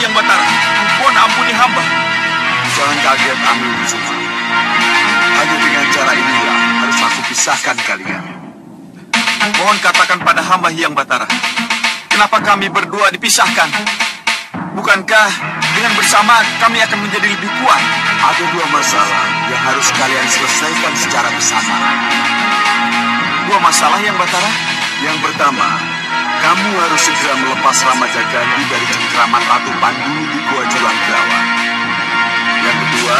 Hyang Batara. Mohon ampuni hamba. Jangan kaget, Angling Kusuma. Hanya dengan cara inilah harus aku pisahkan kalian. Mohon katakan pada hamba Hyang Batara, kenapa kami berdua dipisahkan? Bukankah dengan bersama kami akan menjadi lebih kuat? Ada dua masalah yang harus kalian selesaikan secara bersamaan. Dua masalah, Hyang Batara? Yang pertama, kamu harus segera melepas Ramajagani dari cengkraman Ratu Panduni di Gua Juranggrawa. Yang kedua,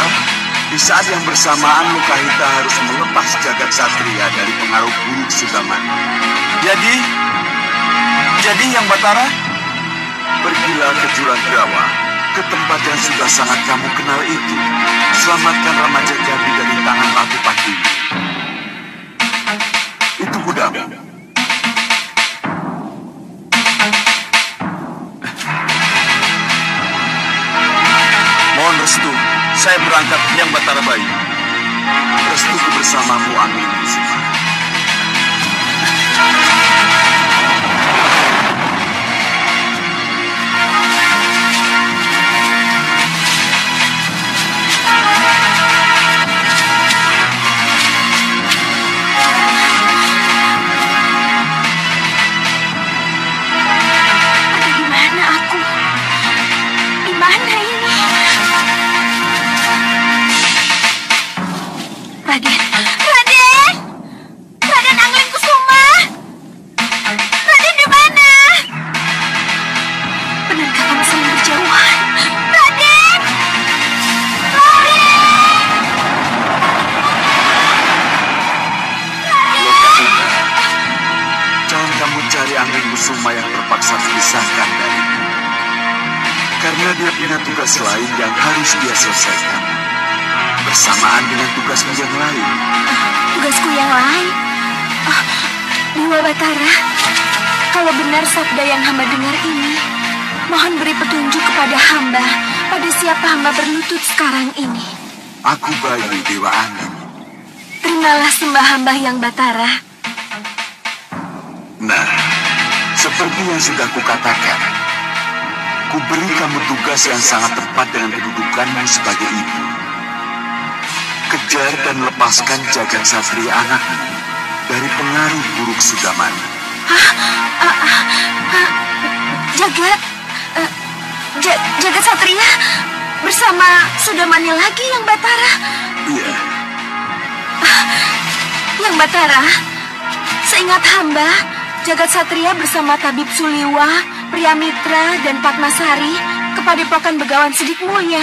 di saat yang bersamaan Lokahita harus melepas Jagat Satria dari pengaruh buruk Sudaman. Jadi Hyang Batara, pergilah ke Juranggrawa, ke tempat yang sudah sangat kamu kenal itu. Selamatkan Ramajagani dari tangan Ratu Panduni. Itu kudamu. mohon restu. Saya berangkat Hyang Batara Bayu. Restuku bersamamu, Angling Kusuma. Kusuma yang terpaksa dipisahkan dariku. Karena dia punya tugas lain yang harus dia selesaikan. Bersamaan dengan tugasmu yang lain. Tugasku yang lain? Dewa Batara, kalau benar sabda yang hamba dengar ini, mohon beri petunjuk kepada hamba pada siapa hamba berlutut sekarang ini. Aku Bayu, Dewa Angin. Terimalah sembah hamba Hyang Batara. Nah, seperti yang sudah kukatakan, kuberi kamu tugas yang sangat tepat dengan kedudukanmu sebagai ibu. Kejar dan lepaskan Jagat Satria anakmu dari pengaruh buruk Sudaman. Jagat Satria bersama Sudamannya lagi, Hyang Batara? Iya. Hyang Batara, seingat hamba, Jagat Satria bersama Tabib Suliwa, Priyamitra, dan Padmasari ke Padepokan Begawan Sidik Mulya.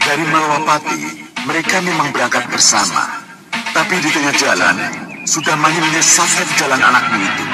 Dari Malawapati, mereka memang berangkat bersama. Tapi di tengah jalan, Sudamani menyesatkan jalan anakmu itu.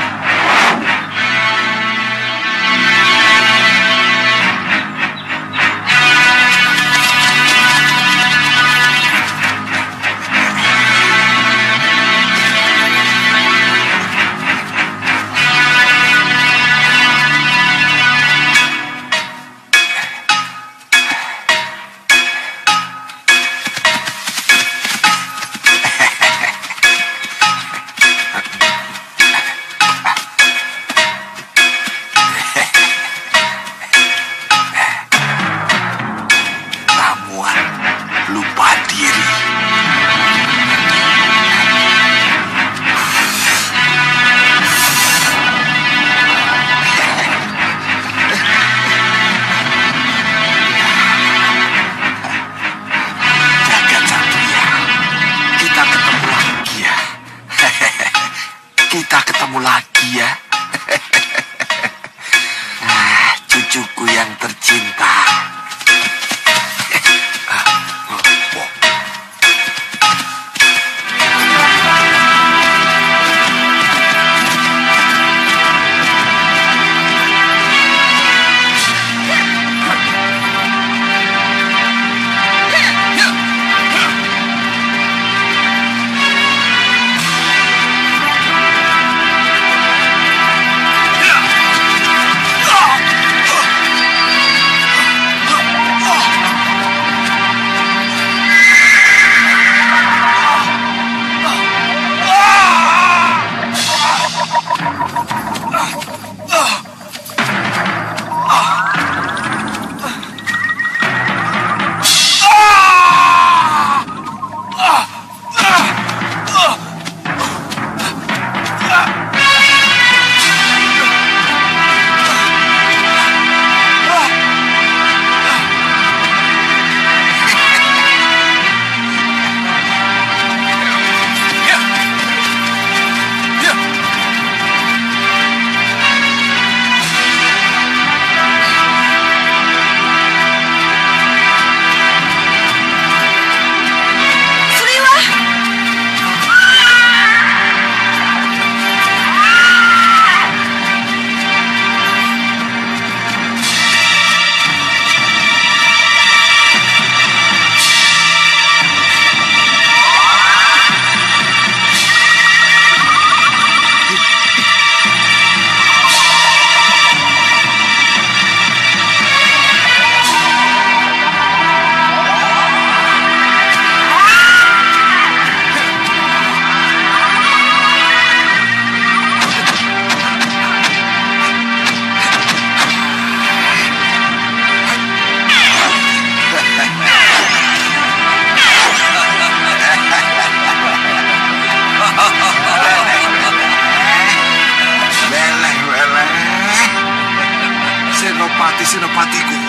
Senopatiku.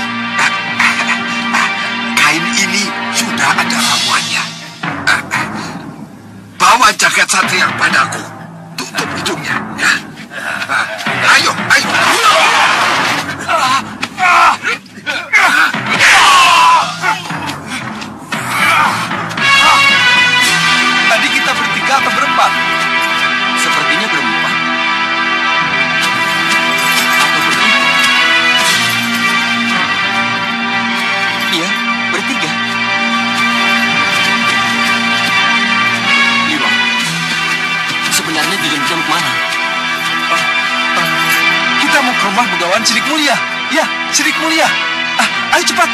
Kain ini sudah ada ramuannya. Bawa jagat satria padaku. Tutup hidungnya. Ya. Ayo, ayo. Tadi kita bertiga atau berempat? Sepertinya berempat. Atau bertiga? Iya, bertiga. Liwa, sebenarnya Jujun kemana? Kita mau ke rumah Begawan Sidik Mulia. Ya, Sidik Mulia. Ayo cepat.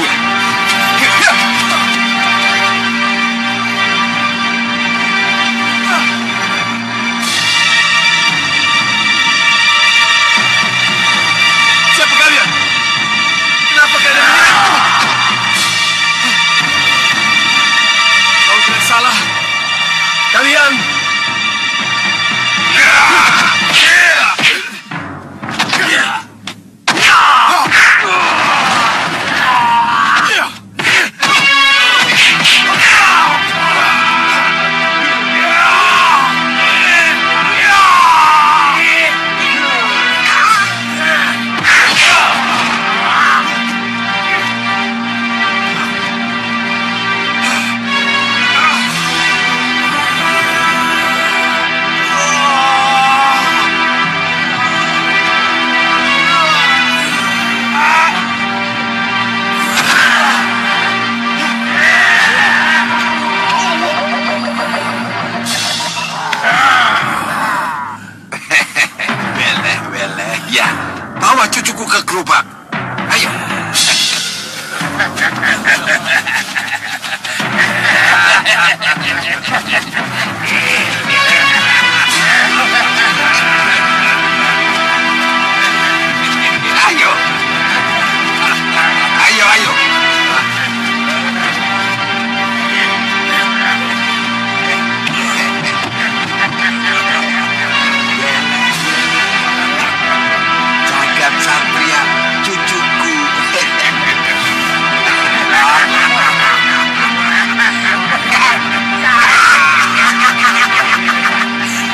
Iya. Siapa kalian? Kenapa kalian menyerangku? Kalau tidak salah, kalian bawa cucuku ke gerobak. Ayo. Ayo. Ayo, ayo. Jagat satria cucuku.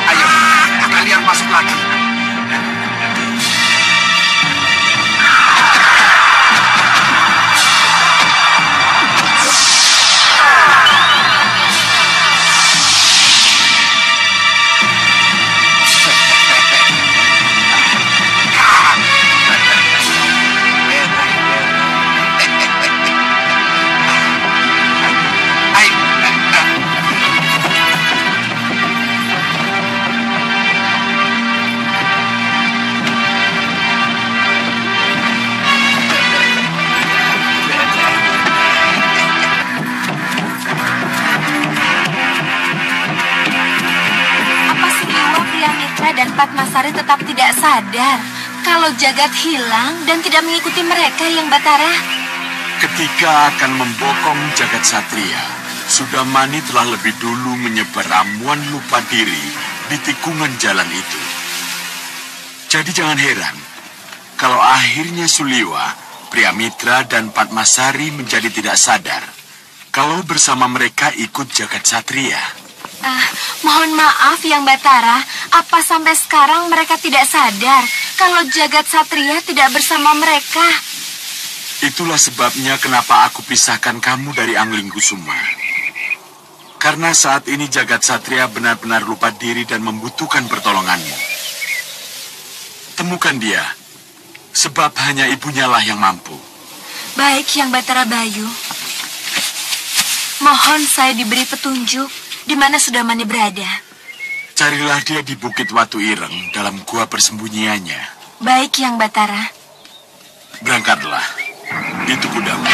Ayo, kalian masuk lagi. Dan Padmasari tetap tidak sadar kalau Jagat hilang dan tidak mengikuti mereka, Yang Batara. Ketika akan membokong Jagat Satria, Sudamani telah lebih dulu menyebar ramuan lupa diri di tikungan jalan itu. Jadi jangan heran kalau akhirnya Suliwa, Priamitra, dan Padmasari menjadi tidak sadar kalau bersama mereka ikut Jagat Satria. Mohon maaf, Yang Batara, apa sampai sekarang mereka tidak sadar kalau Jagat Satria tidak bersama mereka? Itulah sebabnya kenapa aku pisahkan kamu dari Anglingkusuma. Karena saat ini Jagat Satria benar-benar lupa diri dan membutuhkan pertolonganmu. Temukan dia, sebab hanya ibunya lah yang mampu. Baik, Yang Batara Bayu. Mohon saya diberi petunjuk di mana Sudamani berada. Carilah dia di Bukit Watu Ireng dalam gua persembunyiannya. Baik, Yang Batara. Berangkatlah. Itu kudamu.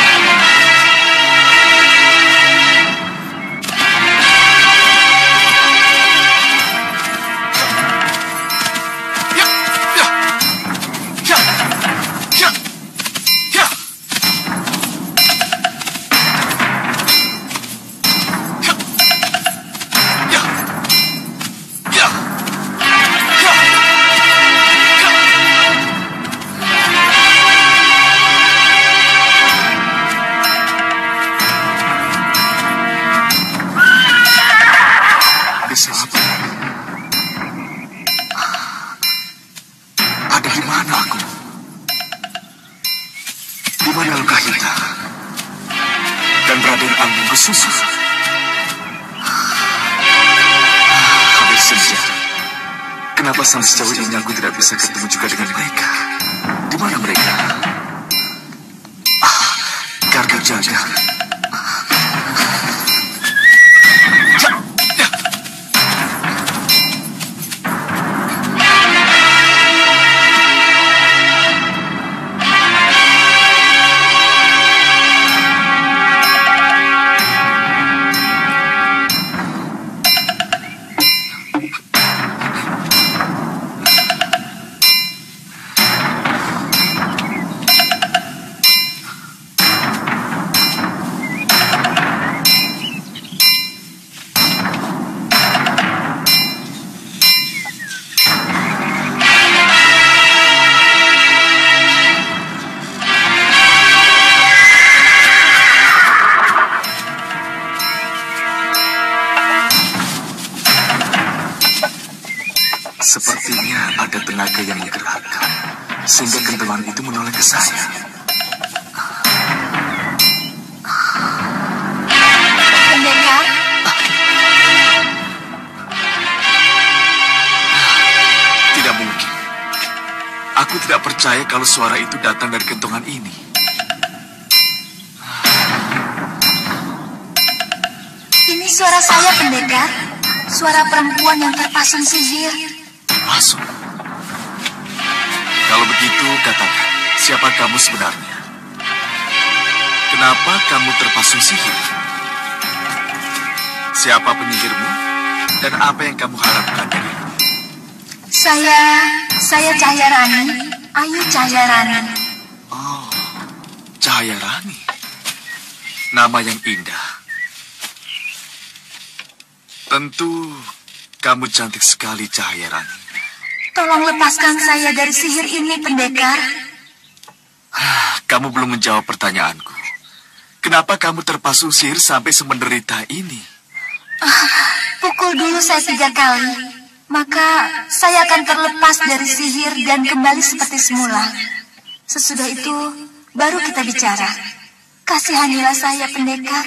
Raden Anggung Kesusu. Habis senja. Kenapa sampai sejauh ini aku tidak bisa ketemu juga dengan mereka? Di mana mereka? Garga Jaga. Sepertinya ada tenaga yang menggerakkan, sehingga kentongan itu menoleh ke saya. Pendekar? Tidak mungkin. Aku tidak percaya kalau suara itu datang dari kentongan ini. Ini suara saya, pendekar. Suara perempuan yang terpasang sihir. Masuk. Kalau begitu, katakan, siapa kamu sebenarnya? Kenapa kamu terpasung sihir? Siapa penyihirmu? Dan apa yang kamu harapkan dariku? Saya Cahaya Rani, Ayu Cahaya Rani. Oh, Cahaya Rani. Nama yang indah. Tentu kamu cantik sekali, Cahaya Rani. Tolong lepaskan saya dari sihir ini, pendekar. Kamu belum menjawab pertanyaanku. Kenapa kamu terpasung sihir sampai semenderita ini? Pukul dulu saya 3 kali. Maka saya akan terlepas dari sihir dan kembali seperti semula. Sesudah itu, baru kita bicara. Kasihanilah saya, pendekar.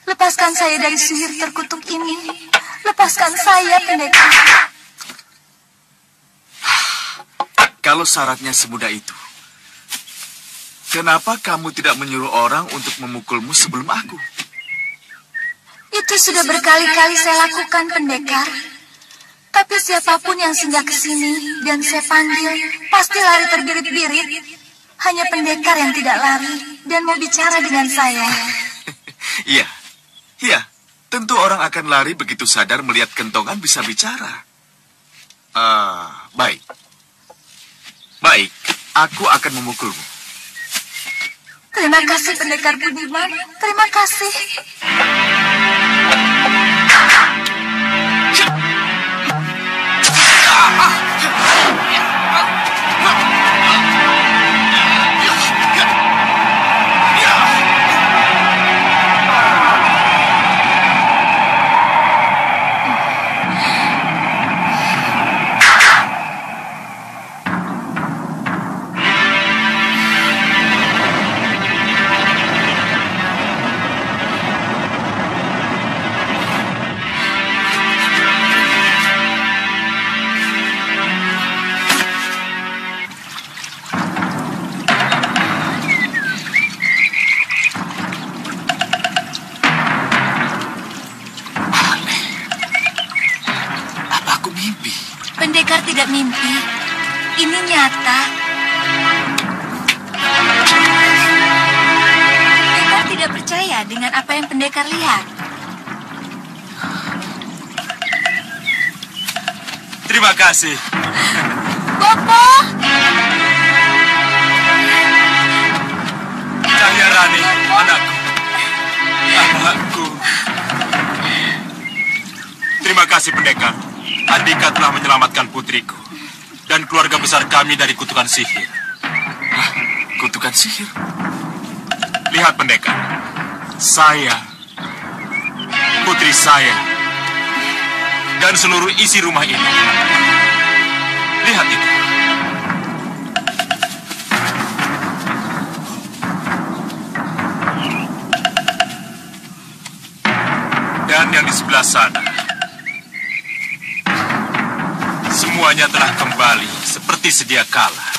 Lepaskan saya dari sihir terkutuk ini. Lepaskan saya, pendekar. Kalau syaratnya semudah itu, kenapa kamu tidak menyuruh orang untuk memukulmu sebelum aku? Itu sudah berkali-kali saya lakukan, pendekar. Tapi siapapun yang singgah ke sini dan saya panggil, pasti lari terbirit-birit. Hanya pendekar yang tidak lari dan mau bicara dengan saya. Iya. Tentu orang akan lari begitu sadar melihat kentongan bisa bicara. Baik, aku akan memukulmu. Terima kasih, pendekar budiman. Terima kasih. Pendekar tidak mimpi. Ini nyata. Pendekar tidak percaya dengan apa yang pendekar lihat. Terima kasih. Bopo! Cahaya Rani, anakku. Anakku. Terima kasih, pendekar. Andika telah menyelamatkan putriku dan keluarga besar kami dari kutukan sihir. Kutukan sihir? Lihat, pendekar. Saya, putri saya, dan seluruh isi rumah ini. Lihat itu. kerajaan yang di sebelah sana. Semuanya telah kembali seperti sedia kala.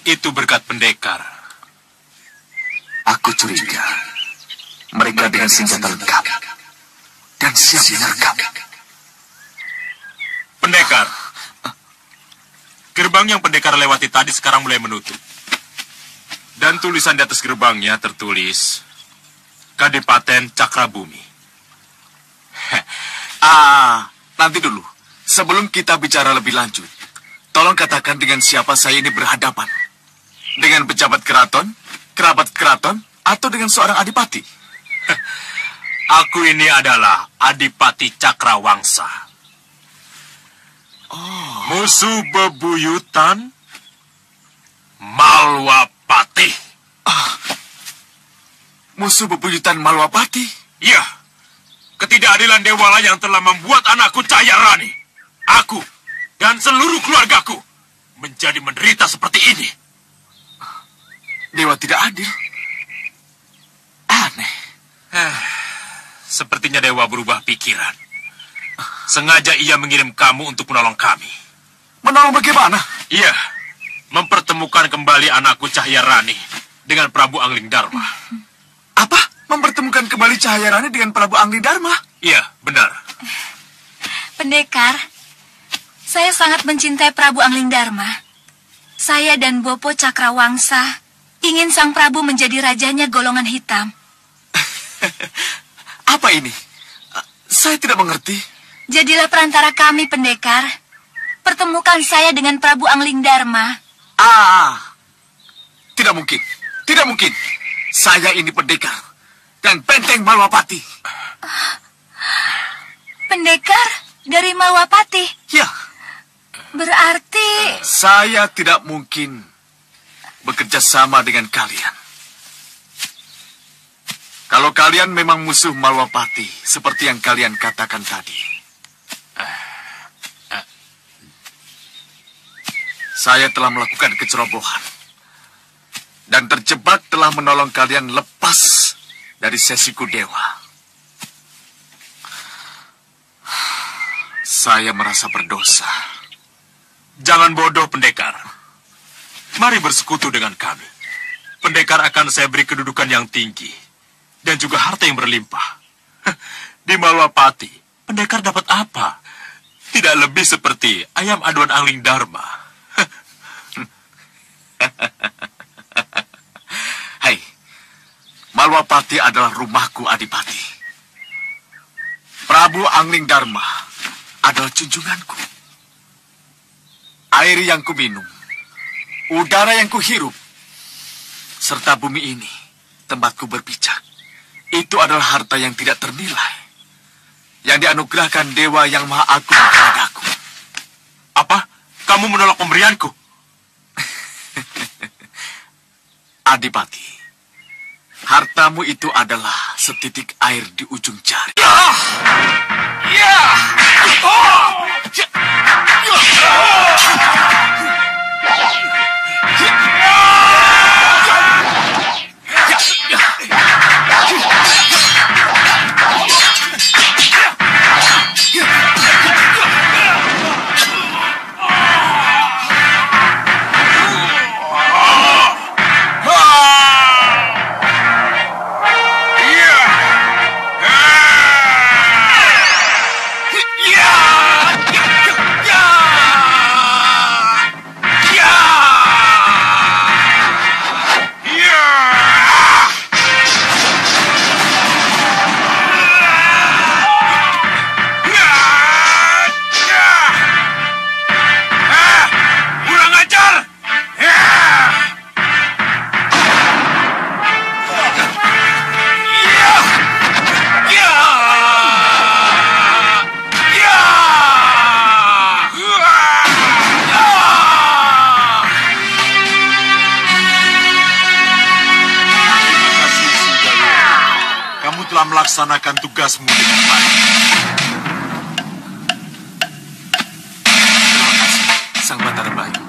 Itu berkat pendekar. Aku curiga mereka dengan senjata lengkap dan siap menyergap. Pendekar. Gerbang yang pendekar lewati tadi sekarang mulai menutup. Dan tulisan di atas gerbangnya tertulis Kadipaten Cakrabumi. Nanti dulu. Sebelum kita bicara lebih lanjut, tolong katakan dengan siapa saya ini berhadapan. Dengan pejabat keraton, kerabat keraton, atau dengan seorang adipati? Aku ini adalah Adipati Cakrawangsa. Musuh bebuyutan Malwapati. Musuh bebuyutan Malwapati? Ya, ketidakadilan Dewala yang telah membuat anakku Cahyarani, aku, dan seluruh keluargaku menjadi menderita seperti ini. Dewa tidak adil. Aneh. Sepertinya Dewa berubah pikiran. Sengaja ia mengirim kamu untuk menolong kami. Menolong bagaimana? Iya, mempertemukan kembali anakku Cahyarani dengan Prabu Angling Dharma. Apa? Mempertemukan kembali Cahyarani dengan Prabu Angling Dharma? Iya, benar. Pendekar, saya sangat mencintai Prabu Angling Dharma. Saya dan Bopo Cakrawangsa ingin sang Prabu menjadi rajanya golongan hitam. Apa ini? Saya tidak mengerti. Jadilah perantara kami, pendekar. Pertemukan saya dengan Prabu Angling Dharma. Tidak mungkin. Tidak mungkin. Saya ini pendekar dan benteng Malwapati. Pendekar dari Malwapati? Ya. Berarti... Saya tidak mungkin bekerja sama dengan kalian. Kalau kalian memang musuh Malwapati, seperti yang kalian katakan tadi. Saya telah melakukan kecerobohan. Dan terjebak telah menolong kalian lepas dari sesiku dewa. Saya merasa berdosa. Jangan bodoh, pendekar. Mari bersekutu dengan kami. Pendekar akan saya beri kedudukan yang tinggi. Dan juga harta yang berlimpah. Di Malwapati, pendekar dapat apa? Tidak lebih seperti ayam aduan Angling Dharma. Hai, Malwapati adalah rumahku, Adipati. Prabu Angling Dharma adalah junjunganku. Air yang kuminum, udara yang kuhirup, serta bumi ini, tempatku berpijak. Itu adalah harta yang tidak ternilai, yang dianugerahkan Dewa yang Maha Agung kepadaku. Apa? Kamu menolak pemberianku? Adipati, hartamu itu adalah setitik air di ujung jari. Melaksanakan tugasmu dengan baik. Terima kasih, Sang Batara Bayu.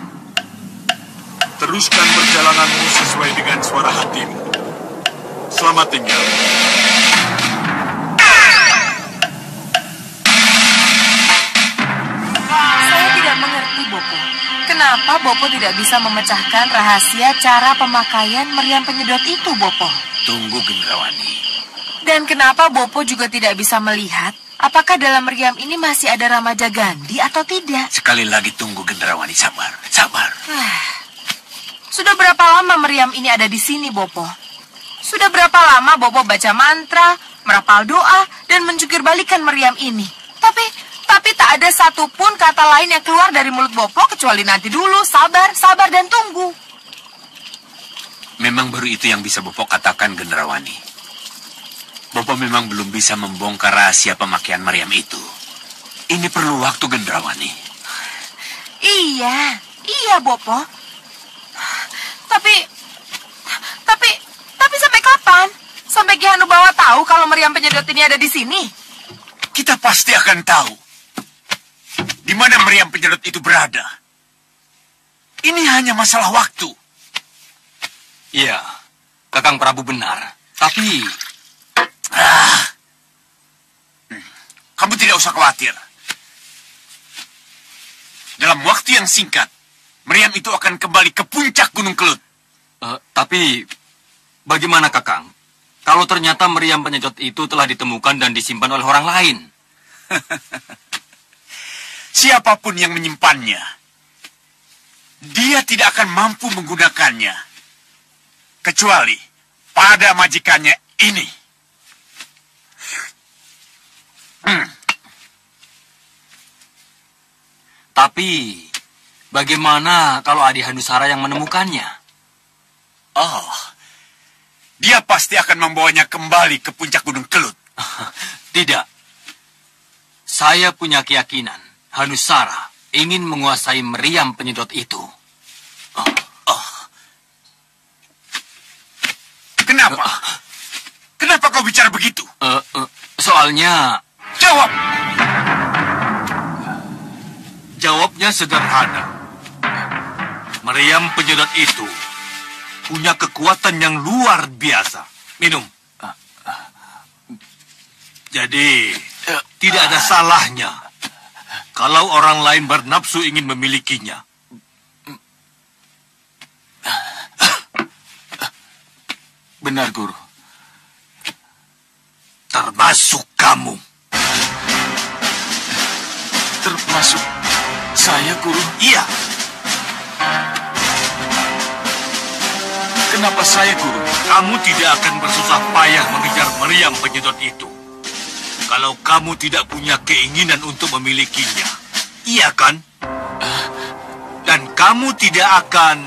Teruskan perjalananmu sesuai dengan suara hatimu. Selamat tinggal. kenapa Bopo tidak bisa memecahkan rahasia cara pemakaian meriam penyedot itu, Bopo? Tunggu, Gendrawani. Dan kenapa Bopo juga tidak bisa melihat apakah dalam meriam ini masih ada Ramaja Gandhi atau tidak? Sekali lagi tunggu, Gendrawani. Sabar, sabar. Sudah berapa lama meriam ini ada di sini, Bopo? Sudah berapa lama Bopo baca mantra, merapal doa, dan menjungkir balikan meriam ini? Tapi tak ada satupun kata lain yang keluar dari mulut Bopo kecuali nanti dulu, sabar, sabar, dan tunggu. Memang baru itu yang bisa Bopo katakan, Gendrawani. Bopo memang belum bisa membongkar rahasia pemakaian meriam itu. Ini perlu waktu, Gendrawani. Iya, Bopo. Tapi sampai kapan? Sampai Ki Hanubawa tahu kalau meriam penyedot ini ada di sini? Kita pasti akan tahu di mana meriam penyedot itu berada. Ini hanya masalah waktu. Iya, Kakang Prabu benar. Tapi... Kamu tidak usah khawatir. Dalam waktu yang singkat, meriam itu akan kembali ke puncak Gunung Kelut. Tapi, bagaimana Kakang? Kalau ternyata meriam penyedot itu telah ditemukan dan disimpan oleh orang lain? Siapapun yang menyimpannya, dia tidak akan mampu menggunakannya. Kecuali pada majikannya ini. Tapi, bagaimana kalau Adi Hanusara yang menemukannya? Oh, dia pasti akan membawanya kembali ke puncak Gunung Kelut. Tidak. Saya punya keyakinan Hanusara ingin menguasai meriam penyedot itu. Kenapa? Kenapa kau bicara begitu? Soalnya... Jawab! Jawabnya sederhana. Meriam penyedot itu punya kekuatan yang luar biasa. Minum. Jadi, tidak ada salahnya kalau orang lain bernafsu ingin memilikinya. Benar, Guru. Termasuk kamu. Termasuk saya, Guru? Iya. Kenapa saya, Guru? Kamu tidak akan bersusah payah mengejar meriam penyedot itu kalau kamu tidak punya keinginan untuk memilikinya. Iya kan? Dan kamu tidak akan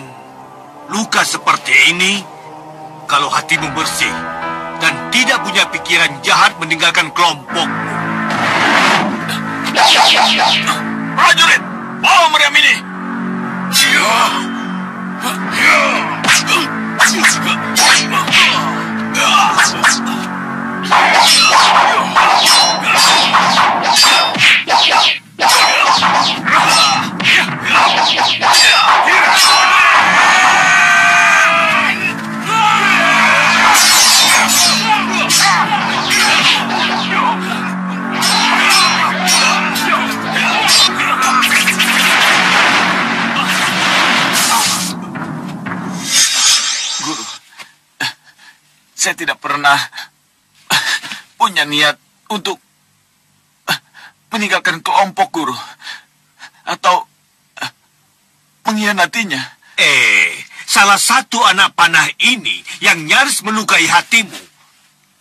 luka seperti ini kalau hatimu bersih dan tidak punya pikiran jahat meninggalkan kelompokmu. Prajurit, bawa meriam ini. Saya tidak pernah punya niat untuk meninggalkan kelompok, Guru. Atau mengkhianatinya. Salah satu anak panah ini yang nyaris melukai hatimu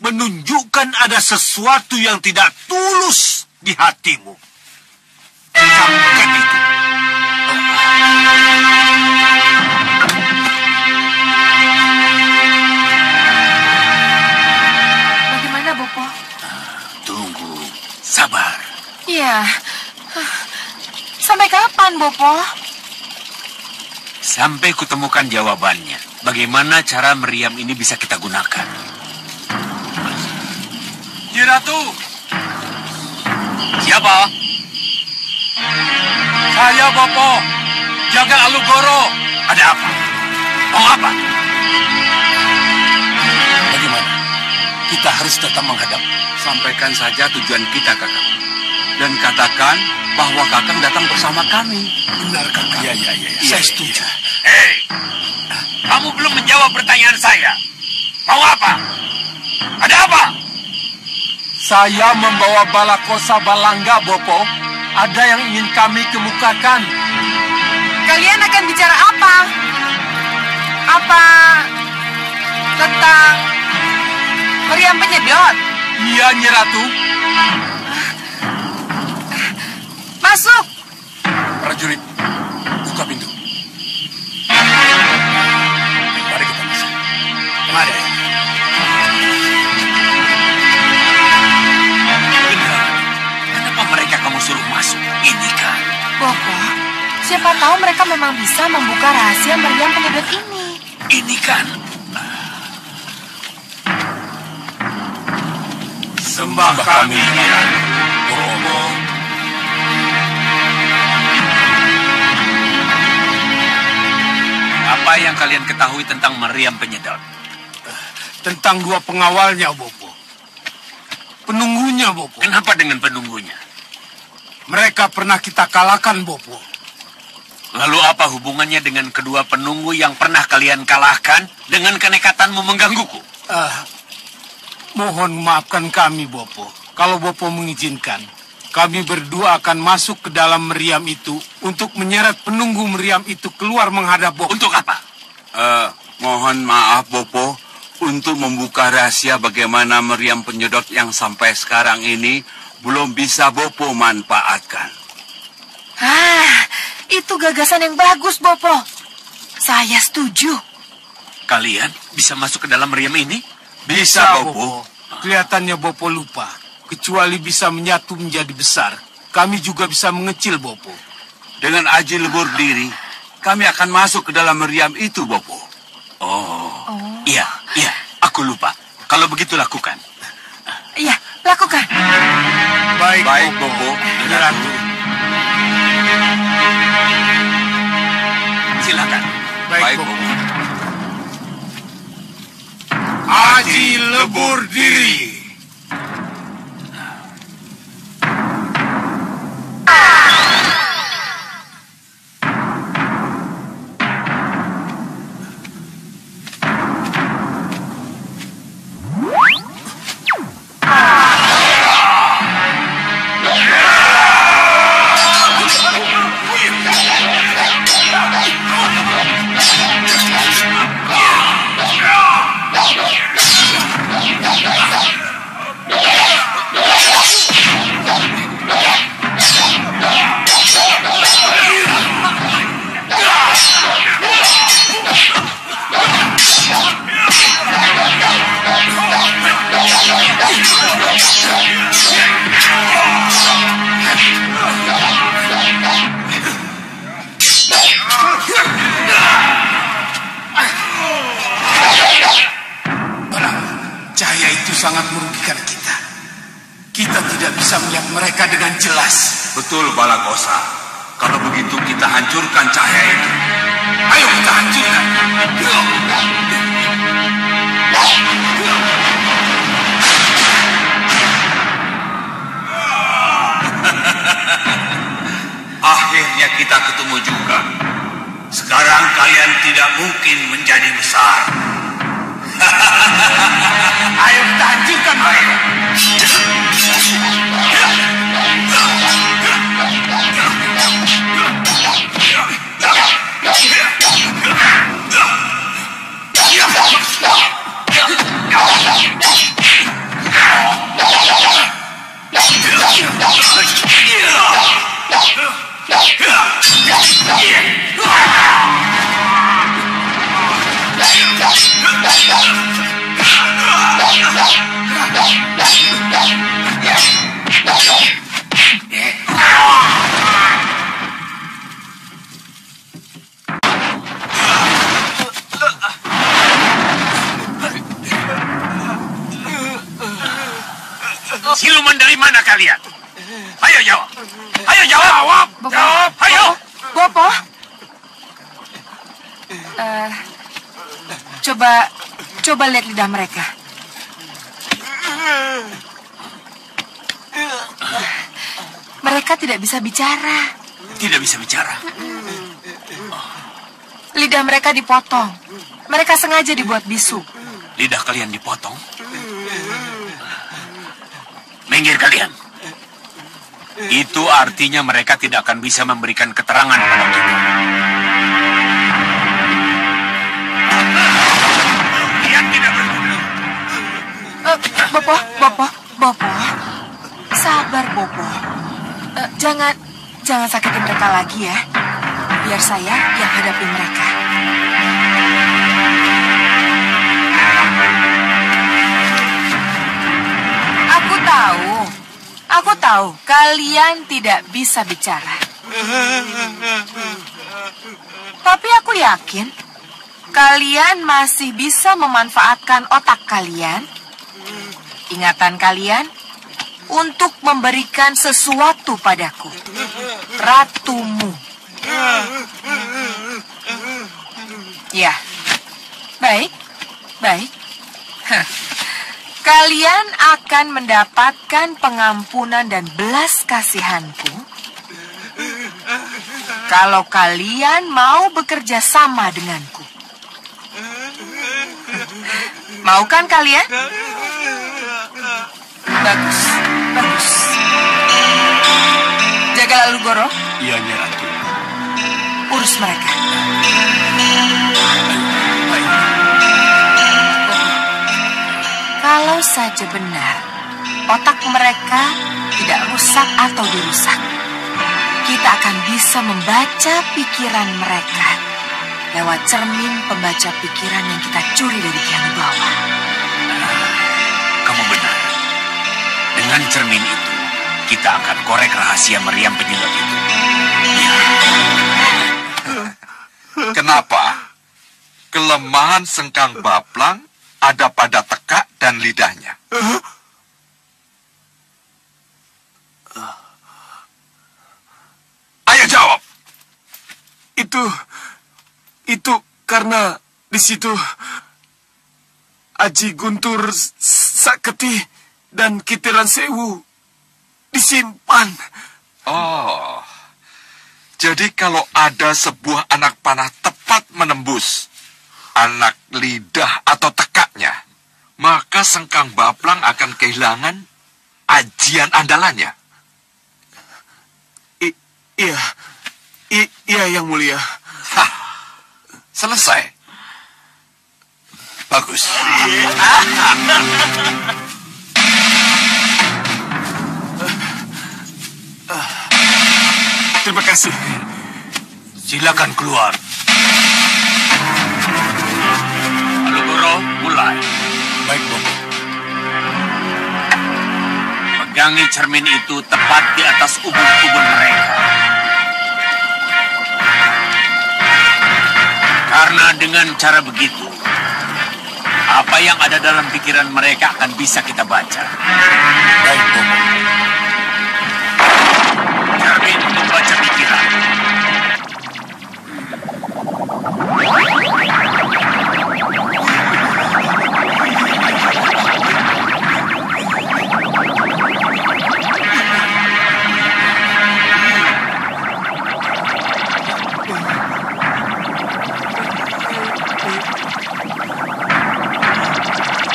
menunjukkan ada sesuatu yang tidak tulus di hatimu. Camkan itu. Bopo? Tunggu, sabar. Iya. Sampai kapan, Bopo? Sampai kutemukan jawabannya. Bagaimana cara meriam ini bisa kita gunakan? Nyi Ratu. Siapa? Saya, Bopo. Jaga Alugoro. Ada apa? Mau apa? Bagaimana? Kita harus tetap menghadap. Sampaikan saja tujuan kita, Kakak. dan katakan bahwa Kakang datang bersama kami. Benar, Kakang. Iya. Saya setuju. Hei, kamu belum menjawab pertanyaan saya. Mau apa? Ada apa? Saya membawa balakosa balangga, Bopo. Ada yang ingin kami kemukakan. Kalian akan bicara apa? Apa tentang meriam penyedot? Iya, Nyi Ratu. Masuk. Prajurit, buka pintu. Mari kita masuk. Mari. Kenapa mereka kamu suruh masuk? Ini kan. Bopo, siapa tahu mereka memang bisa membuka rahasia meriam penyedot ini. Ini kan. Sembah kami, Bopo. Apa yang kalian ketahui tentang meriam penyedot? Tentang dua pengawalnya, Bopo. Penunggunya, Bopo. Kenapa dengan penunggunya? Mereka pernah kita kalahkan, Bopo. Lalu apa hubungannya dengan kedua penunggu yang pernah kalian kalahkan dengan kenekatanmu menggangguku? Mohon maafkan kami, Bopo. Kalau Bopo mengizinkan, kami berdua akan masuk ke dalam meriam itu untuk menyeret penunggu meriam itu keluar menghadap Bopo. Untuk apa? Mohon maaf, Bopo, untuk membuka rahasia bagaimana meriam penyedot yang sampai sekarang ini belum bisa Bopo manfaatkan. Itu gagasan yang bagus, Bopo. Saya setuju. Kalian bisa masuk ke dalam meriam ini? Bisa, Bopo. Kelihatannya Bopo lupa. Kecuali bisa menyatu menjadi besar, kami juga bisa mengecil, Bopo. Dengan aji lebur diri, kami akan masuk ke dalam meriam itu, Bopo. Iya, aku lupa. Kalau begitu lakukan. Iya, lakukan. Baik, Bopo. Nyi Ratu. Silakan. Baik, Bopo. Aji lebur diri. Cahaya itu sangat merugikan kita. Kita tidak bisa melihat mereka dengan jelas. Betul, Balakosa. Kalau begitu kita hancurkan cahaya itu. Ayo kita hancurkan. Akhirnya kita ketemu juga. Sekarang kalian tidak mungkin menjadi besar. Ayo kita hancurkan mereka. Siluman dari mana kalian? Ayo jawab. Ayo jawab. Jawab. Ayo. Bopo. Coba lihat lidah mereka. mereka tidak bisa bicara. Tidak bisa bicara. Lidah mereka dipotong. Mereka sengaja dibuat bisu. Lidah kalian dipotong? Minggir kalian. Itu artinya mereka tidak akan bisa memberikan keterangan pada kita. Kalian tidak berguna. Bopo. Sabar, Bopo. Jangan sakitin mereka lagi ya. Biar saya yang hadapi mereka. Aku tahu kalian tidak bisa bicara. Tapi aku yakin kalian masih bisa memanfaatkan otak kalian, ingatan kalian, untuk memberikan sesuatu padaku, ratumu. Ya, baik. Kalian akan mendapatkan pengampunan dan belas kasihanku kalau kalian mau bekerja sama denganku. Mau kan kalian? Bagus. Jaga lalu Goro. Iya, Nyai Ratu. Urus mereka. Kalau saja benar, otak mereka tidak rusak atau dirusak, kita akan bisa membaca pikiran mereka lewat cermin pembaca pikiran yang kita curi dari Ki Hanubawa. Kamu benar. Dengan cermin itu, kita akan korek rahasia meriam penyedot itu. Ya. Kenapa? Kelemahan Sengkang Baplang ada pada tekak dan lidahnya. Ayo jawab. Itu karena di situ Aji Guntur Saketi dan Kitiran Sewu disimpan. Oh, jadi kalau ada sebuah anak panah tepat menembus anak lidah atau tekaknya, maka Sengkang Baplang akan kehilangan ajian andalannya. Iya, Yang Mulia. Hah, selesai. Bagus. Terima kasih. Silakan keluar. Lalu Goro, mulai. Baik, Bopo. Pegangi cermin itu tepat di atas ubun-ubun mereka. Karena dengan cara begitu, apa yang ada dalam pikiran mereka akan bisa kita baca. Baik, Bopo. Cermin membaca pikiran.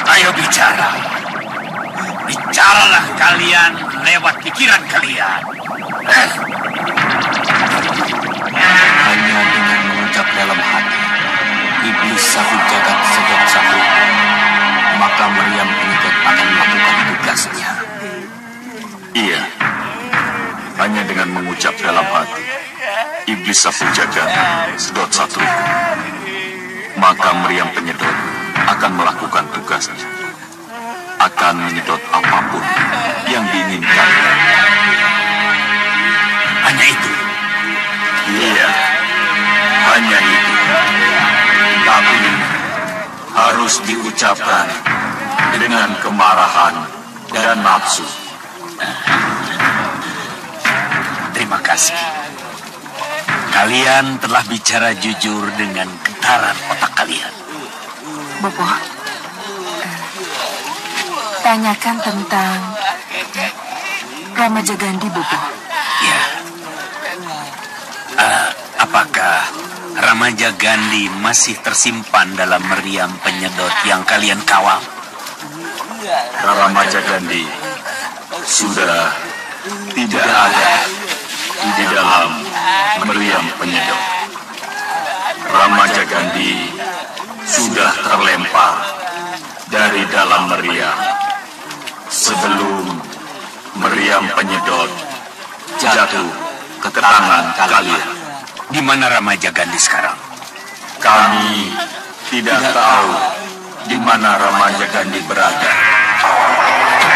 Ayo bicara. Bicaralah kalian lewat pikiran kalian. Hanya dengan mengucap dalam hati, iblis sahu jagat sedot sahu, maka meriam penyedot akan melakukan tugasnya. Iya, hanya dengan mengucap dalam hati, iblis sapu jagat sedot satu, maka meriam penyedot akan melakukan tugasnya, akan menyedot apapun yang diinginkan. Hanya itu. Iya, hanya itu. Tapi harus diucapkan dengan kemarahan dan nafsu. Terima kasih. Kalian telah bicara jujur dengan getaran otak kalian. Bopo, tanyakan tentang Rama Jagandi, Bopo. Apakah Ramaja Gandhi masih tersimpan dalam meriam penyedot yang kalian kawal? Ramaja Gandhi sudah tidak ada di dalam meriam penyedot. Ramaja Gandhi sudah terlempar dari dalam meriam sebelum meriam penyedot jatuh ke tangan kalian. Di mana Ramaja Gandhi sekarang? Kami tidak tahu di mana Ramaja Gandhi berada.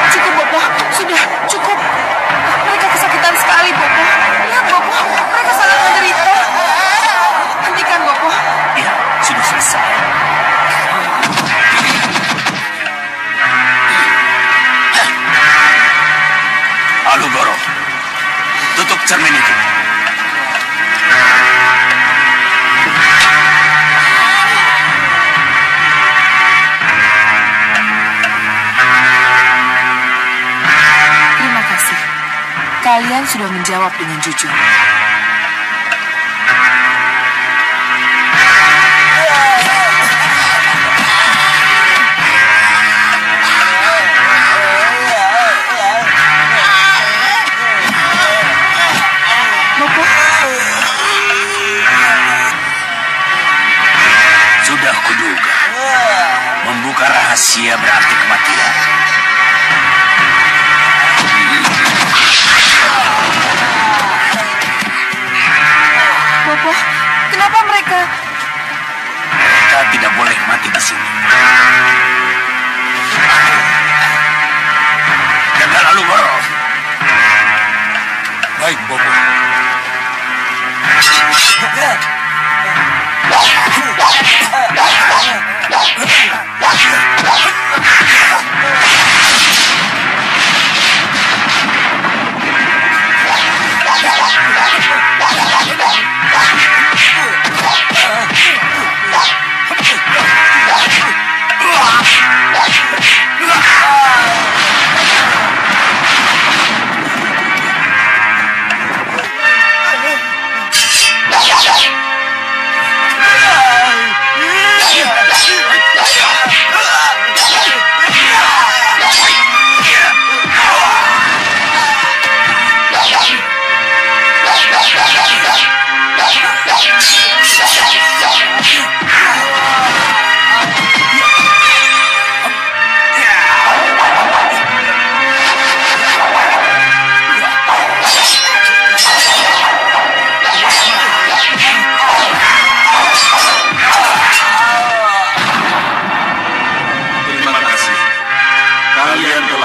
Cukup, Bopo. Sudah, cukup. Mereka kesakitan sekali, Bopo. Lihat, Bopo. Mereka sangat menderita. Hentikan, Bopo. Ya, sudah selesai. Alugoro, tutup cermin itu. Terima kasih. Kalian sudah menjawab dengan jujur. Bopo, Sudah kuduga. Membuka rahasia berarti kematian. Bopo, kenapa mereka... Mereka tidak boleh mati di sini. Jaga lalu, Boro. Baik, Bopo.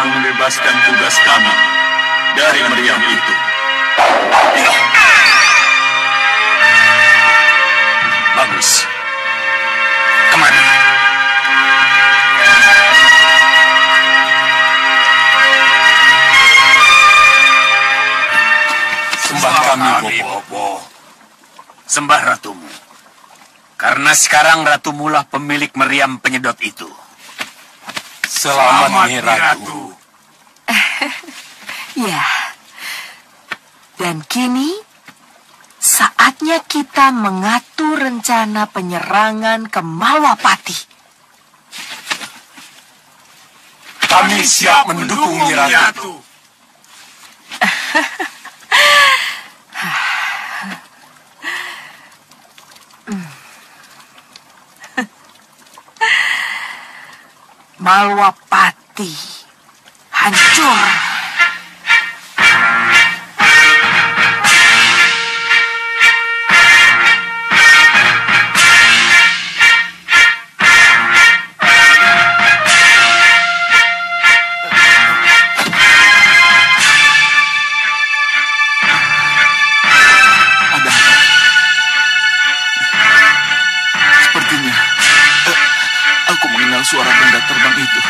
Membebaskan tugas kami dari meriam itu. Bagus. Kemana? Sembah kami, Bopo. Sembah ratumu. Karena sekarang ratumulah pemilik meriam penyedot itu. Selamat, Nyi Ratu. Ya. Dan kini, saatnya kita mengatur rencana penyerangan ke Malwapati. Kami siap mendukung Nyi Ratu. Malwapati hancur. Ada apa? Sepertinya aku mengenal suara benda terbang itu.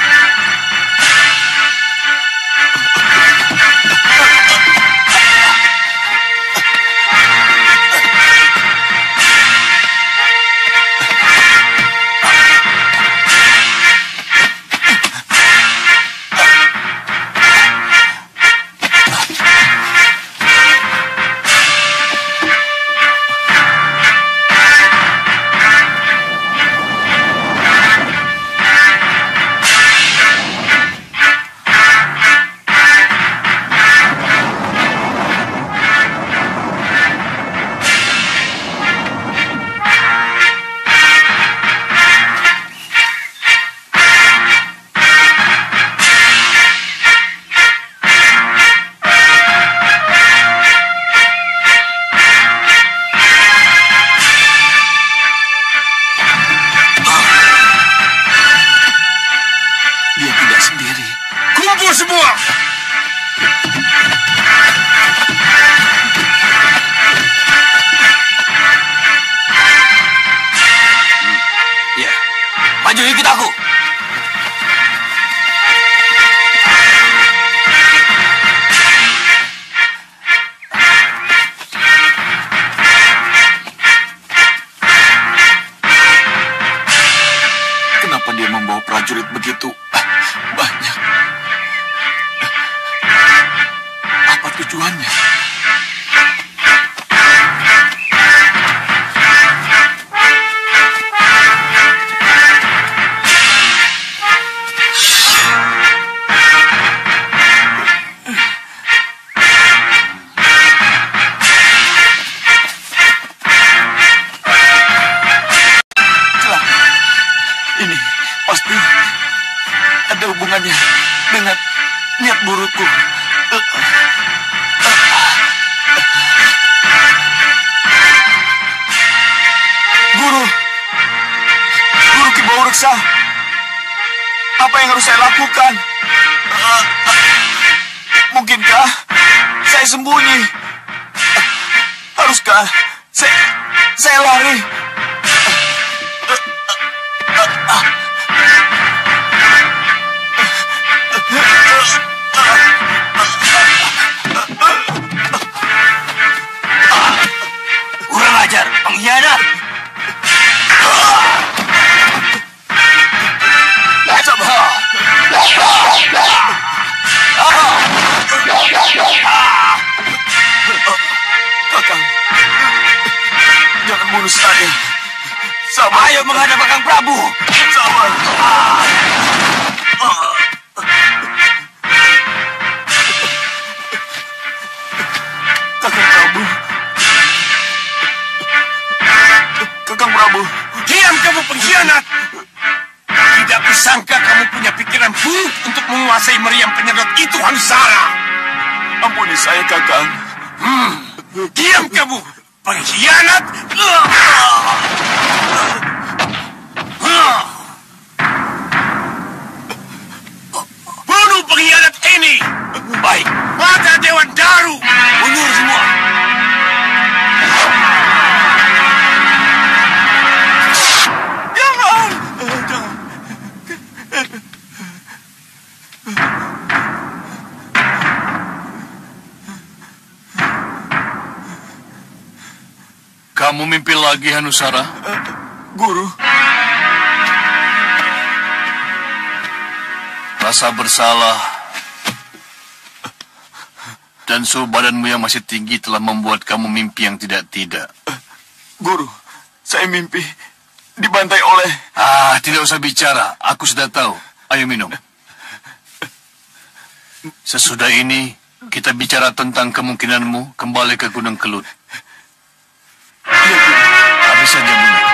tujuannya. Dengan niat burukku. Guru Ki Bau Reksa, apa yang harus saya lakukan? Mungkinkah saya sembunyi? Haruskah saya lari? Kurang ajar, pengkhianat! Kakang, jangan bunuh saya. Sabar. Ayo menghadap Kakang Prabu. Sabar. Kakang Prabu. Kakang Prabu. Diam kamu pengkhianat! Tidak kusangka kamu punya pikiran buruk untuk menguasai meriam penyedot itu, Hanusara. Ampuni saya, Kakang. Diam kamu, pengkhianat! Bunuh pengkhianat ini! Baik, pada Dewan Daru, mundur semua. Jangan. Kamu mimpi lagi, Hanusara? Guru. Rasa bersalah dan suhu badanmu yang masih tinggi telah membuat kamu mimpi yang tidak-tidak. Guru, saya mimpi dibantai oleh... Tidak usah bicara. Aku sudah tahu. Ayo minum. Sesudah ini, kita bicara tentang kemungkinanmu kembali ke Gunung Kelut. Habis saja minum.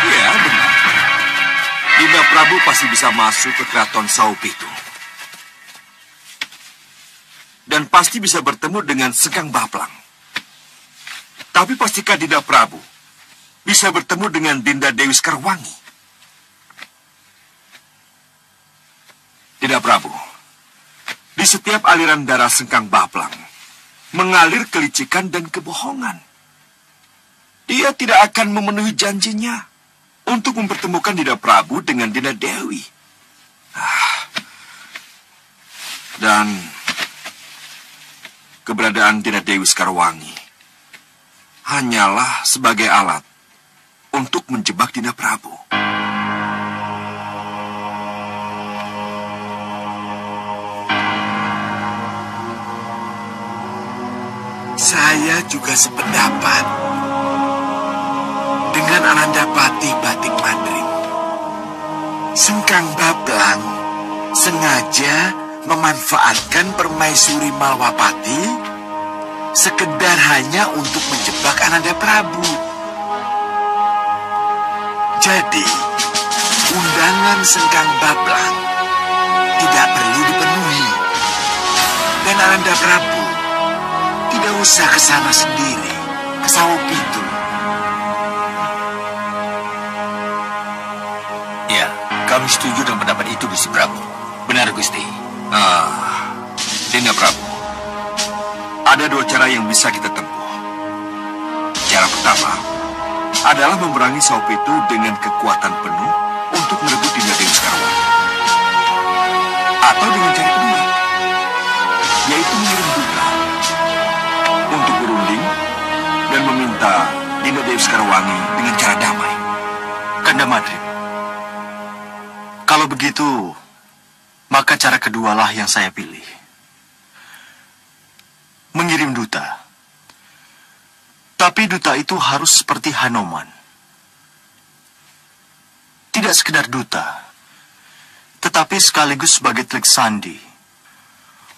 Ya, benar. Dinda Prabu pasti bisa masuk ke keraton Saupitu. Dan pasti bisa bertemu dengan Sekang Baplang. Tapi pastikan Dinda Prabu bisa bertemu dengan Dinda Dewi Sekarwangi. Dinda Prabu, di setiap aliran darah Sekang Baplang mengalir kelicikan dan kebohongan. Dia tidak akan memenuhi janjinya untuk mempertemukan Dinda Prabu dengan Dinda Dewi. Dan keberadaan Dinda Dewi Sekarwangi hanyalah sebagai alat untuk menjebak Dinda Prabu. Saya juga sependapat dengan Anandapati Batik Mandring. Sekang Baplang sengaja memanfaatkan permaisuri Malwapati sekedar hanya untuk menjebak Ananda Prabu. Jadi, undangan Sekang Baplang tidak perlu dipenuhi. Dan Ananda Prabu tidak usah ke sana sendiri, ke Saupitu. Ya, kami setuju dengan pendapat itu, Gusti Prabu. Benar, Gusti. Dinda Prabu, ada dua cara yang bisa kita tempuh. Cara pertama adalah memerangi Saupitu dengan kekuatan penuh untuk merebut Dinda Dewi Sekarwangi. Atau dengan cara kedua, yaitu mengirim duta untuk berunding dan meminta Dinda Dewi Sekarwangi dengan cara damai. Kanda Madrim, kalau begitu, maka cara kedualah yang saya pilih. Mengirim duta. Tapi duta itu harus seperti Hanoman. Tidak sekedar duta, tetapi sekaligus sebagai telik sandi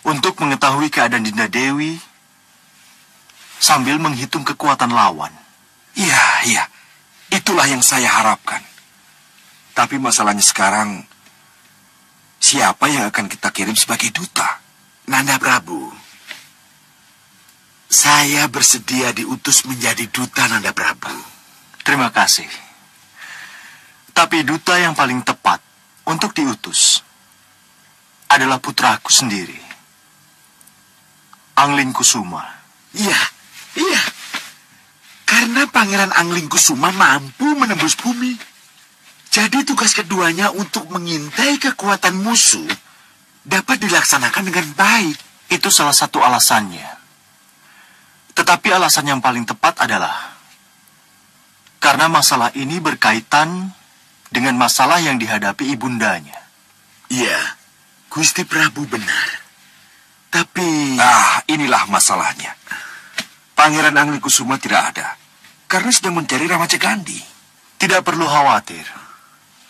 untuk mengetahui keadaan Dinda Dewi sambil menghitung kekuatan lawan. Iya, itulah yang saya harapkan. Tapi masalahnya sekarang, siapa yang akan kita kirim sebagai duta? Nanda Prabu, saya bersedia diutus menjadi duta, Nanda Prabu. Terima kasih. Tapi duta yang paling tepat untuk diutus adalah putraku sendiri, Angling Kusuma. Iya. Karena Pangeran Angling Kusuma mampu menembus bumi. Jadi tugas keduanya untuk mengintai kekuatan musuh dapat dilaksanakan dengan baik. Itu salah satu alasannya. Tetapi alasan yang paling tepat adalah karena masalah ini berkaitan dengan masalah yang dihadapi ibundanya. Iya, Gusti Prabu benar. Tapi... inilah masalahnya. Pangeran Angling Kusuma tidak ada, karena sedang mencari Ramajagandhi. Tidak perlu khawatir.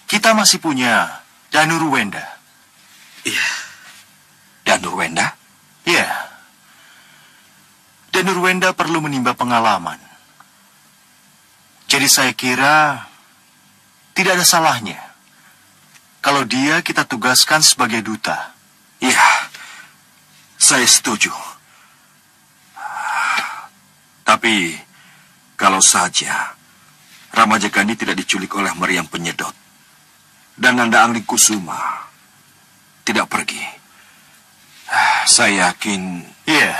Kita masih punya Danurwenda. Iya. Danurwenda? Iya. Danurwenda perlu menimba pengalaman. Jadi saya kira tidak ada salahnya kalau dia kita tugaskan sebagai duta. Iya, saya setuju. Tapi kalau saja Ramajagandhi tidak diculik oleh meriam penyedot dan Nanda Angling Kusuma tidak pergi, saya yakin... Iya.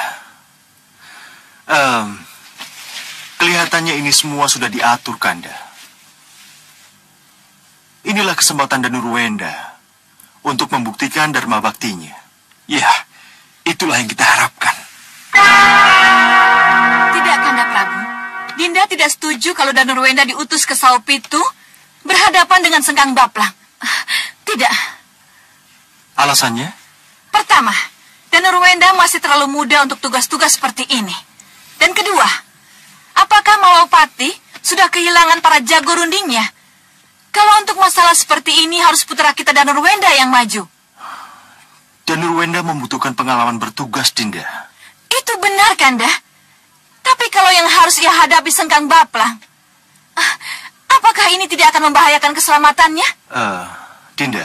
Kelihatannya ini semua sudah diatur, Kanda. Inilah kesempatan Danurwenda untuk membuktikan dharma baktinya. Ya, itulah yang kita harapkan. Tidak, Kanda Prabu. Dinda tidak setuju kalau Danurwenda diutus ke Saupitu berhadapan dengan Sengkang Baplang. Tidak. Alasannya? Pertama, Danurwenda masih terlalu muda untuk tugas-tugas seperti ini. Dan kedua, apakah Malawapati sudah kehilangan para jago rundingnya? Kalau untuk masalah seperti ini harus putra kita Danurwenda yang maju. Danurwenda membutuhkan pengalaman bertugas, Dinda. Itu benar, Kanda. Tapi kalau yang harus ia hadapi Sengkang Baplang, apakah ini tidak akan membahayakan keselamatannya? Dinda,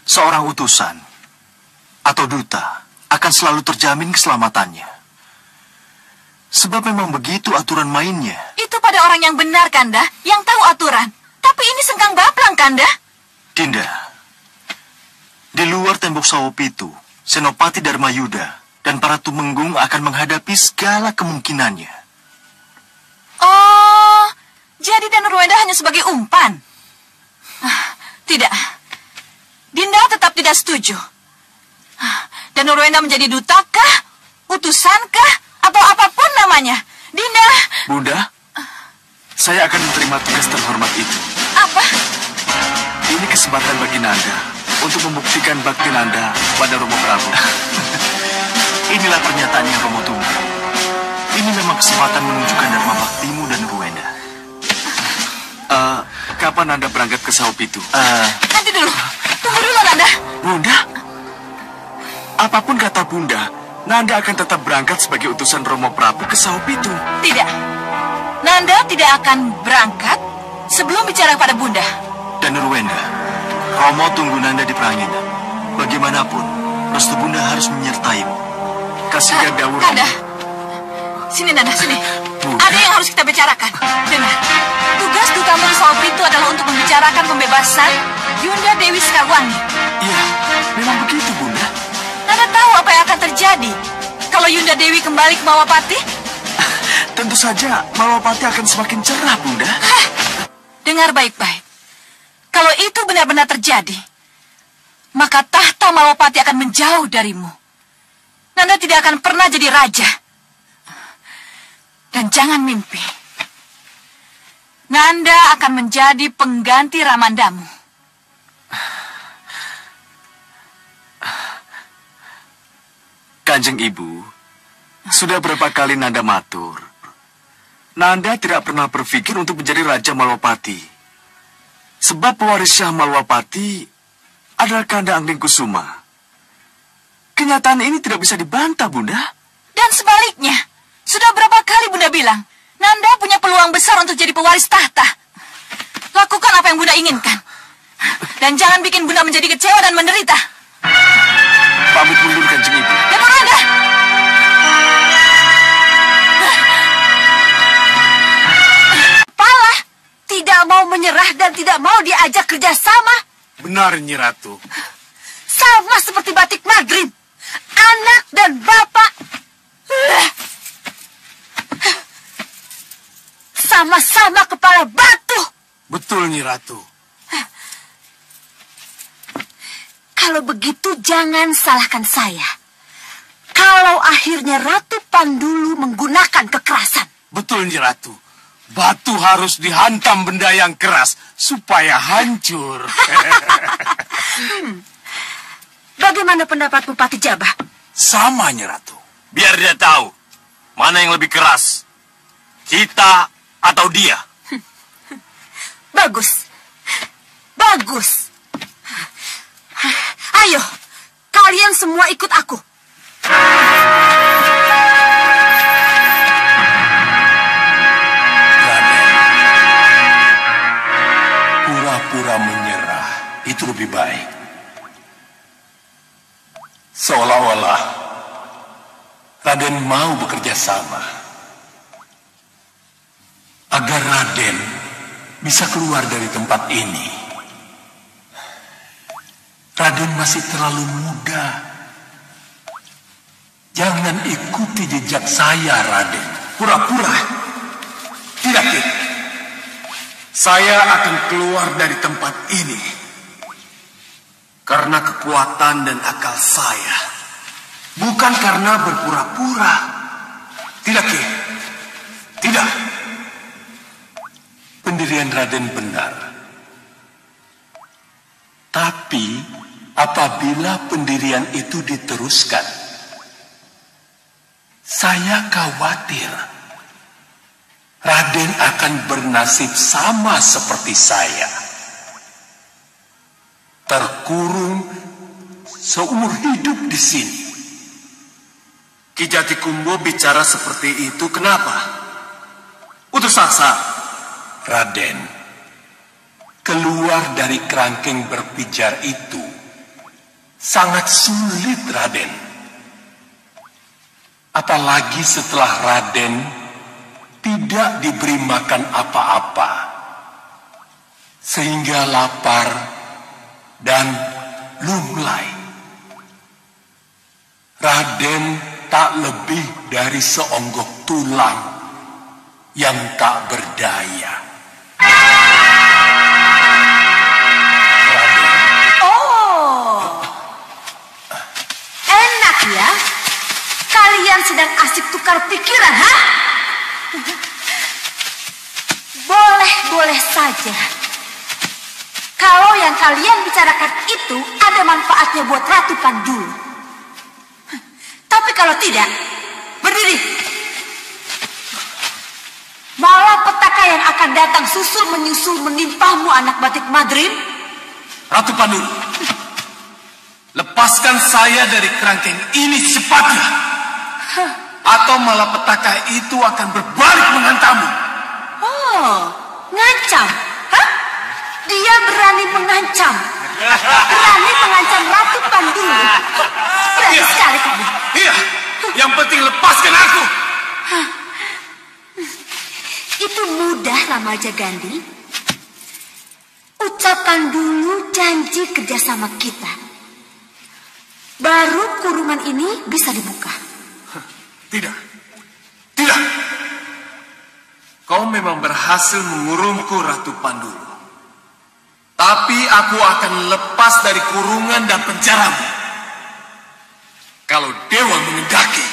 seorang utusan atau duta akan selalu terjamin keselamatannya. Sebab memang begitu aturan mainnya. Itu pada orang yang benar, Kanda, yang tahu aturan. Tapi ini Sengkang Baplang, Kanda. Dinda, di luar tembok Saupitu, Senopati Dharmayuda dan para tumenggung akan menghadapi segala kemungkinannya. Oh, jadi Danurwenda hanya sebagai umpan? Tidak. Dinda tetap tidak setuju. Danurwenda menjadi dutakah, utusankah, atau apapun namanya. Dinda. Bunda, saya akan menerima tugas terhormat itu. Apa? Ini kesempatan bagi Nanda untuk membuktikan bakti Nanda pada Romo Prabu. Inilah pernyataannya Romo Tunggu. Ini memang kesempatan menunjukkan dharma baktimu dan Ruwenda. Kapan Nanda berangkat ke Saupitu? Nanti dulu. Tunggu dulu, Nanda. Bunda? Apapun kata Bunda, Nanda akan tetap berangkat sebagai utusan Romo Prabu ke Saupitu. Tidak. Nanda tidak akan berangkat sebelum bicara pada Bunda. Dan Ruwenda, Romo tunggu Nanda di Pranginan. Bagaimanapun, restu Bunda harus menyertaimu. Kasihkan Dawu Kanda. Sini, Nanda, sini. Bunda. Ada yang harus kita bicarakan. Dengar. Tugas dutamu di Saupitu adalah untuk membicarakan pembebasan Yunda Dewi Sekarwangi. Iya, memang begitu, Bunda. Nanda tahu apa yang akan terjadi kalau Yunda Dewi kembali ke Malawapati? Tentu saja Malawapati akan semakin cerah, Bunda. Dengar baik-baik. Kalau itu benar-benar terjadi, maka tahta Malawapati akan menjauh darimu. Nanda tidak akan pernah jadi raja. Dan jangan mimpi. Nanda akan menjadi pengganti Ramandamu. Kanjeng Ibu, sudah berapa kali Nanda matur. Nanda tidak pernah berpikir untuk menjadi Raja Malwapati. Sebab pewaris Syah Malwapati adalah Kanda Angling Kusuma. Kenyataan ini tidak bisa dibantah, Bunda. Dan sebaliknya, sudah berapa kali Bunda bilang, Nanda punya peluang besar untuk jadi pewaris tahta. Lakukan apa yang Bunda inginkan. Dan jangan bikin Bunda menjadi kecewa dan menderita. Pamit mundur, Kanjeng Ibu. Ya, Nanda. Pala tidak mau menyerah dan tidak mau diajak kerjasama. Benar, Nyi Ratu. Sama seperti Batik Madrim. Anak dan bapak. Sama-sama kepala batu. Betul, Nyi Ratu. Kalau begitu jangan salahkan saya. Kalau akhirnya Ratu Pandulu menggunakan kekerasan. Betul, Nyi Ratu. Batu harus dihantam benda yang keras supaya hancur. Bagaimana pendapat Bupati Jabah? Sama, Nyi Ratu. Biar dia tahu mana yang lebih keras. Kita atau dia. Bagus. Bagus. Ayo, kalian semua ikut aku. Raden, pura-pura menyerah itu lebih baik. Seolah-olah Raden mau bekerja sama agar Raden bisa keluar dari tempat ini. Raden masih terlalu muda. Jangan ikuti jejak saya, Raden. Pura-pura. Tidak, Ki. Saya akan keluar dari tempat ini karena kekuatan dan akal saya. Bukan karena berpura-pura. Tidak, Ki. Tidak. Pendirian Raden benar. Tapi apabila pendirian itu diteruskan, saya khawatir Raden akan bernasib sama seperti saya. Terkurung seumur hidup di sini. Ki Jatikumbo bicara seperti itu kenapa? Untuk Saksa. Raden, keluar dari kerangkeng berpijar itu sangat sulit, Raden. Apalagi setelah Raden tidak diberi makan apa-apa, sehingga lapar dan lunglai. Raden tak lebih dari seonggok tulang yang tak berdaya. Enak ya? Kalian sedang asik tukar pikiran, ha? Boleh-boleh saja. Kalau yang kalian bicarakan itu ada manfaatnya buat Ratu Pandulu. Tapi kalau tidak, berdiri. Malapetaka yang akan datang susul-menyusul menimpamu, anak Batik Madrim. Ratu Pandulu, lepaskan saya dari kerangkeng ini secepatnya. Atau malapetaka itu akan berbalik menghantammu. Oh, ngancam? Hah? Dia berani mengancam. Berani mengancam Ratu Pandulu. Berani sekali kamu. Iya, yang penting lepaskan aku. Itu mudah, Ramaja Gandhi. Ucapkan dulu janji kerjasama kita. Baru kurungan ini bisa dibuka. Tidak. Tidak. Kau memang berhasil mengurungku, Ratu Pandulu. Tapi aku akan lepas dari kurungan dan penjaramu kalau Dewa mengendaki.